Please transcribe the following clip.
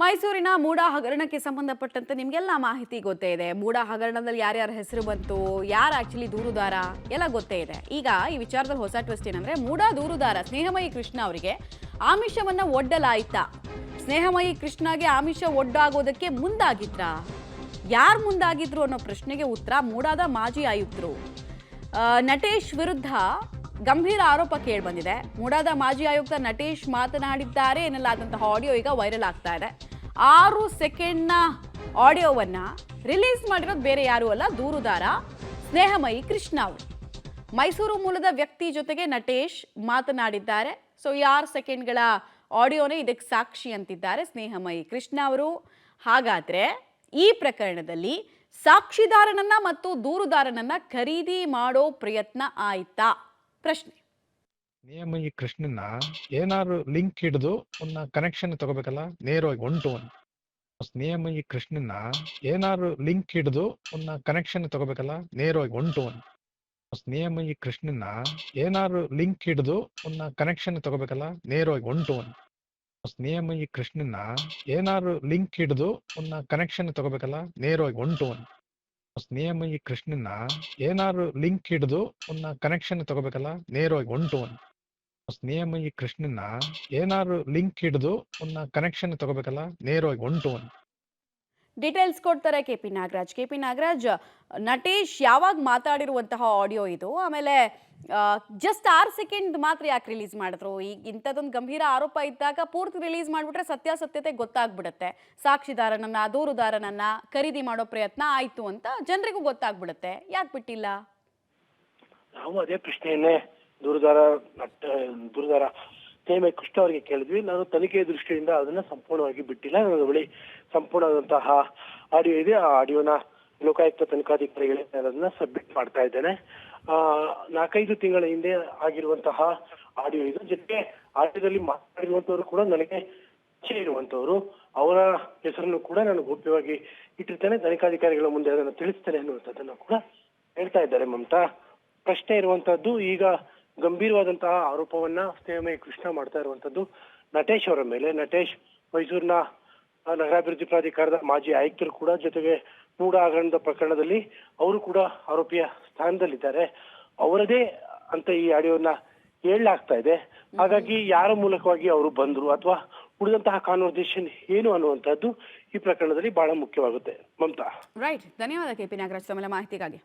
ಮೈಸೂರಿನ ಮೂಡ ಹಗರಣಕ್ಕೆ ಸಂಬಂಧಪಟ್ಟಂತೆ ನಿಮಗೆಲ್ಲ ಮಾಹಿತಿ ಗೊತ್ತೇ ಇದೆ. ಮೂಡ ಹಗರಣದಲ್ಲಿ ಯಾರ್ಯಾರ ಹೆಸರು ಬಂತು, ಯಾರು ಆಕ್ಚುಲಿ ದೂರುದಾರ ಎಲ್ಲ ಗೊತ್ತೇ ಇದೆ. ಈಗ ಈ ವಿಚಾರದಲ್ಲಿ ಹೊಸ ಟ್ವಿಸ್ಟ್ ಏನಂದ್ರೆ, ಮೂಡ ದೂರುದಾರ ಸ್ನೇಹಮಯಿ ಕೃಷ್ಣ ಅವರಿಗೆ ಆಮಿಷವನ್ನ ಒಡ್ಡಲಾಯ್ತಾ? ಸ್ನೇಹಮಯಿ ಕೃಷ್ಣಗೆ ಆಮಿಷ ಒಡ್ಡಾಗೋದಕ್ಕೆ ಮುಂದಾಗಿದ್ರಾ? ಯಾರು ಮುಂದಾಗಿದ್ರು ಅನ್ನೋ ಪ್ರಶ್ನೆಗೆ ಉತ್ತರ ಮೂಡಾದ ಮಾಜಿ ಆಯುಕ್ತರು ನಟೇಶ್ ವಿರುದ್ಧ ಗಂಭೀರ ಆರೋಪ ಕೇಳಿ ಬಂದಿದೆ. ಮೂಡಾದ ಮಾಜಿ ಆಯುಕ್ತ ನಟೇಶ್ ಮಾತನಾಡಿದ್ದಾರೆ ಎನ್ನಲಾದಂತಹ ಆಡಿಯೋ ಈಗ ವೈರಲ್ ಆಗ್ತಾ ಇದೆ. 6 ಸೆಕೆಂಡ್ನ ಆಡಿಯೋವನ್ನ ರಿಲೀಸ್ ಮಾಡಿರೋದು ಬೇರೆ ಯಾರು ಅಲ್ಲ, ದೂರುದಾರ ಸ್ನೇಹಮಯಿ ಕೃಷ್ಣ ಅವರು. ಮೈಸೂರು ಮೂಲದ ವ್ಯಕ್ತಿ ಜೊತೆಗೆ ನಟೇಶ್ ಮಾತನಾಡಿದ್ದಾರೆ. ಸೊ 6 ಸೆಕೆಂಡ್ಗಳ ಆಡಿಯೋನೇ ಇದಕ್ಕೆ ಸಾಕ್ಷಿ ಅಂತಿದ್ದಾರೆ ಸ್ನೇಹಮಯಿ ಕೃಷ್ಣ ಅವರು. ಹಾಗಾದ್ರೆ ಈ ಪ್ರಕರಣದಲ್ಲಿ ಸಾಕ್ಷಿದಾರನನ್ನ ಮತ್ತು ದೂರುದಾರನನ್ನ ಖರೀದಿ ಮಾಡೋ ಪ್ರಯತ್ನ ಆಯ್ತಾ? ಪ್ರಶ್ನೆ. ನಿಯಮ ಈ ಕೃಷ್ಣನ್ನ ಏನಾದ್ರು ಲಿಂಕ್ ಹಿಡಿದು ಒಂದು ಕನೆಕ್ಷನ್ ತಗೋಬೇಕಲ್ಲ, ನೇರವಾಗಿ 1 to 1. ನಿಯಮ ಈ ಕೃಷ್ಣನ್ನ ಏನಾದ್ರು ಲಿಂಕ್ ಹಿಡಿದು ಒಂದು ಕನೆಕ್ಷನ್ ತಗೋಬೇಕಲ್ಲ, ನೇರವಾಗಿ 1 to 1. ನಿಯಮ ಈ ಕೃಷ್ಣನ್ನ ಏನಾದ್ರು ಲಿಂಕ್ ಹಿಡಿದು ಒಂದು ಕನೆಕ್ಷನ್ ತಗೋಬೇಕಲ್ಲ, ನೇರವಾಗಿ 1 to 1. ನಿಯಮ ಈ ಕೃಷ್ಣನ್ನ ಏನಾದ್ರು ಲಿಂಕ್ ಹಿಡಿದು ಒಂದು ಕನೆಕ್ಷನ್ ತಗೋಬೇಕಲ್ಲ, ನೇರವಾಗಿ 1 to 1. ನಿಯಮ ಈ ಕೃಷ್ಣನ್ನ ಏನಾದ್ರು ಲಿಂಕ್ ಹಿಡಿದು ಒಂದು ಕನೆಕ್ಷನ್ ತಗೋಬೇಕಲ್ಲ, ನೇರವಾಗಿ 1 to 1. ನಿಯಮ ಈ ಕೃಷ್ಣನ್ನ ಏನಾದ್ರು ಲಿಂಕ್ ಹಿಡಿದು ಒಂದು ಕನೆಕ್ಷನ್ ತಗೋಬೇಕಲ್ಲ, ನೇರವಾಗಿ 1 to 1. ಡೀಟೇಲ್ಸ್ ಕೊಡ್ತಾರೆ ಕೆಪಿ ನಾಗರಾಜ್. ನಟೇಶ್ ಯಾವಾಗ ಮಾತಾಡಿರುವಂತಹ ಆಡಿಯೋ ಇದು? ಆಮೇಲೆ ಜಸ್ಟ್ 6 ಸೆಕೆಂಡ್ ಮಾತ್ರ ಯಾಕೆ ರಿಲೀಸ್ ಮಾಡಿದ್ರು? ಈಗ ಇಂಥದ್ದೊಂದು ಗಂಭೀರ ಆರೋಪ ಇದ್ದಾಗ ಪೂರ್ತಿ ರಿಲೀಸ್ ಮಾಡಿಬಿಟ್ರೆ ಸತ್ಯಾಸತ್ಯತೆ ಗೊತ್ತಾಗ್ಬಿಡುತ್ತೆ. ಸಾಕ್ಷಿದಾರನನ್ನ ದೂರುದಾರನನ್ನ ಖರೀದಿ ಮಾಡೋ ಪ್ರಯತ್ನ ಆಯ್ತು ಅಂತ ಜನರಿಗೂ ಗೊತ್ತಾಗ್ಬಿಡುತ್ತೆ. ಯಾಕೆ ಬಿಟ್ಟಿಲ್ಲ? ನಾವು ಅದೇ ಪ್ರಶ್ನೆಯನ್ನೇ ದೂರುದಾರ ಸ್ನೇಹಮಯಿ ಕೃಷ್ಣ ಅವರಿಗೆ ಕೇಳಿದ್ವಿ. ನಾನು ತನಿಖೆ ದೃಷ್ಟಿಯಿಂದ ಅದನ್ನ ಸಂಪೂರ್ಣವಾಗಿ ಬಿಟ್ಟಿಲ್ಲ. ನನ್ನ ಬಳಿ ಸಂಪೂರ್ಣವಾದಂತಹ ಆಡಿಯೋ ಇದೆ. ಆ ಆಡಿಯೋನ ಲೋಕಾಯುಕ್ತ ತನಿಖಾಧಿಕಾರಿಗಳೇ ಅದನ್ನ ಸಬ್ಮಿಟ್ ಮಾಡ್ತಾ ಇದ್ದೇನೆ. 4-5 ತಿಂಗಳ ಹಿಂದೆ ಆಗಿರುವಂತಹ ಆಡಿಯೋ ಇದು. ಜೊತೆಗೆ ಆಡಿಯೋದಲ್ಲಿ ಮಾತನಾಡಿರುವಂತವ್ರು ಕೂಡ ನನಗೆ ಪರಿಚಯ ಇರುವಂತವ್ರು. ಅವರ ಹೆಸರನ್ನು ಕೂಡ ನಾನು ಗೌಪ್ಯವಾಗಿ ಇಟ್ಟಿರ್ತೇನೆ. ತನಿಖಾಧಿಕಾರಿಗಳ ಮುಂದೆ ಅದನ್ನು ತಿಳಿಸ್ತೇನೆ ಅನ್ನುವಂಥದ್ದನ್ನು ಕೂಡ ಹೇಳ್ತಾ ಇದ್ದಾರೆ ಮಮತಾ. ಪ್ರಶ್ನೆ ಇರುವಂತಹದ್ದು, ಈಗ ಗಂಭೀರವಾದಂತಹ ಆರೋಪವನ್ನ ಸ್ನೇಹಮಯಿ ಕೃಷ್ಣ ಮಾಡ್ತಾ ಇರುವಂತದ್ದು ನಟೇಶ್ ಅವರ ಮೇಲೆ. ನಟೇಶ್ ಮೈಸೂರಿನ ನಗರಾಭಿವೃದ್ಧಿ ಪ್ರಾಧಿಕಾರದ ಮಾಜಿ ಆಯುಕ್ತರು ಕೂಡ, ಜೊತೆಗೆ ಮೂಡ ಹಗರಣದ ಪ್ರಕರಣದಲ್ಲಿ ಅವರು ಕೂಡ ಆರೋಪಿಯ ಸ್ಥಾನದಲ್ಲಿದ್ದಾರೆ. ಅವರದೇ ಅಂತ ಈ ಆಡಿಯೋನ ಹೇಳಲಾಗ್ತಾ ಇದೆ. ಹಾಗಾಗಿ ಯಾರ ಮೂಲಕವಾಗಿ ಅವರು ಬಂದ್ರು ಅಥವಾ ಉಳಿದಂತಹ ಕಾನ್ವರ್ಸೇಷನ್ ಏನು ಅನ್ನುವಂಥದ್ದು ಈ ಪ್ರಕರಣದಲ್ಲಿ ಬಹಳ ಮುಖ್ಯವಾಗುತ್ತೆ ಮಮತಾ. ರೈಟ್, ಧನ್ಯವಾದ ಕೆಪಿ ನಾಗರಾಜ್ ತಮ್ಮ ಮಾಹಿತಿಗಾಗಿ.